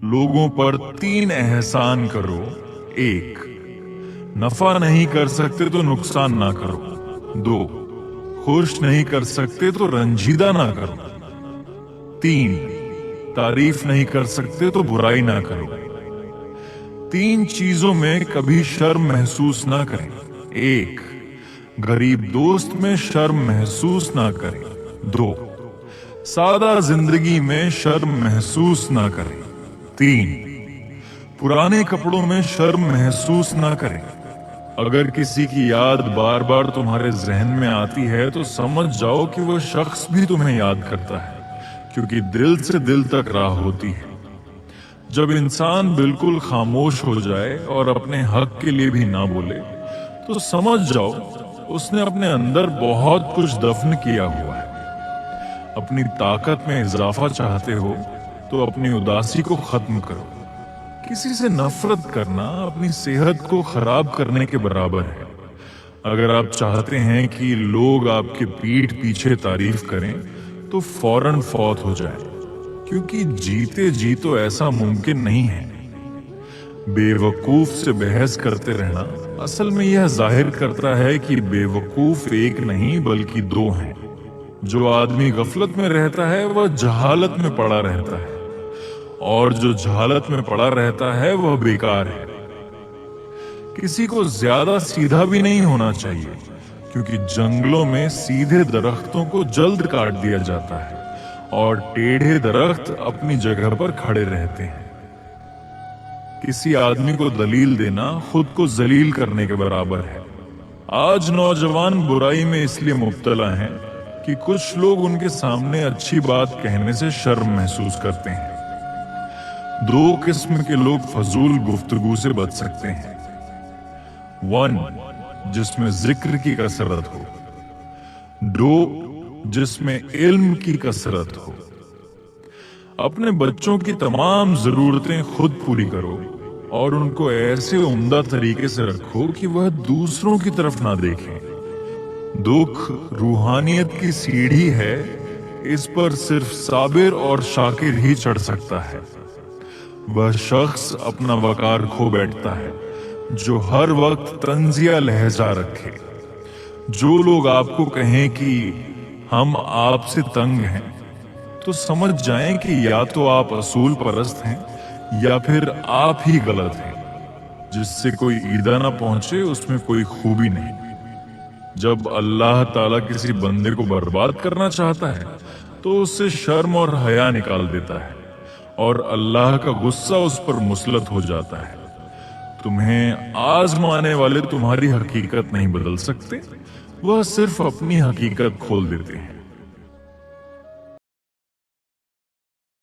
लोगों पर 3 एहसान करो। 1, नफा नहीं कर सकते तो नुकसान ना करो। 2, खुश नहीं कर सकते तो रंजीदा ना करो। 3, तारीफ नहीं कर सकते तो बुराई ना करो। 3 चीजों में कभी शर्म महसूस ना करें। 1, गरीब दोस्त में शर्म महसूस ना करें। 2, सादा जिंदगी में शर्म महसूस ना करें। 3, पुराने कपड़ों में शर्म महसूस ना करें। अगर किसी की याद बार बार तुम्हारे जहन में आती है तो समझ जाओ कि वह शख्स भी तुम्हें याद करता है, क्योंकि दिल से दिल तक राह होती है। जब इंसान बिल्कुल खामोश हो जाए और अपने हक के लिए भी ना बोले, तो समझ जाओ उसने अपने अंदर बहुत कुछ दफन किया हुआ है। अपनी ताकत में इजाफा चाहते हो तो अपनी उदासी को खत्म करो। किसी से नफरत करना अपनी सेहत को खराब करने के बराबर है। अगर आप चाहते हैं कि लोग आपके पीठ पीछे तारीफ करें तो फौरन फौत हो जाए, क्योंकि जीते जी तो ऐसा मुमकिन नहीं है। बेवकूफ से बहस करते रहना असल में यह जाहिर करता है कि बेवकूफ एक नहीं बल्कि 2 हैं। जो आदमी गफलत में रहता है वह जहालत में पड़ा रहता है, और जो जहालत में पड़ा रहता है वह बेकार है। किसी को ज्यादा सीधा भी नहीं होना चाहिए, क्योंकि जंगलों में सीधे दरख्तों को जल्द काट दिया जाता है और टेढ़े दरख्त अपनी जगह पर खड़े रहते हैं। किसी आदमी को दलील देना खुद को जलील करने के बराबर है। आज नौजवान बुराई में इसलिए मुब्तला हैं कि कुछ लोग उनके सामने अच्छी बात कहने से शर्म महसूस करते हैं। 2 किस्म के लोग फजूल गुफ्तगू से बच सकते हैं। 1, जिसमें जिक्र की कसरत हो। 2, जिसमें इल्म की कसरत हो। अपने बच्चों की तमाम जरूरतें खुद पूरी करो और उनको ऐसे उम्दा तरीके से रखो कि वह दूसरों की तरफ ना देखें। दुख रूहानियत की सीढ़ी है, इस पर सिर्फ साबिर और शाकिर ही चढ़ सकता है। वह शख्स अपना वकार खो बैठता है जो हर वक्त तंजिया लहजा रखे। जो लोग आपको कहें कि हम आपसे तंग हैं, तो समझ जाएं कि या तो आप असूल परस्त हैं या फिर आप ही गलत हैं। जिससे कोई ईदा ना पहुंचे उसमें कोई खूबी नहीं। जब अल्लाह ताला किसी बंदे को बर्बाद करना चाहता है तो उससे शर्म और हया निकाल देता है और अल्लाह का गुस्सा उस पर मुसलत हो जाता है। तुम्हें आजमाने वाले तुम्हारी हकीकत नहीं बदल सकते, वह सिर्फ अपनी हकीकत खोल देते हैं।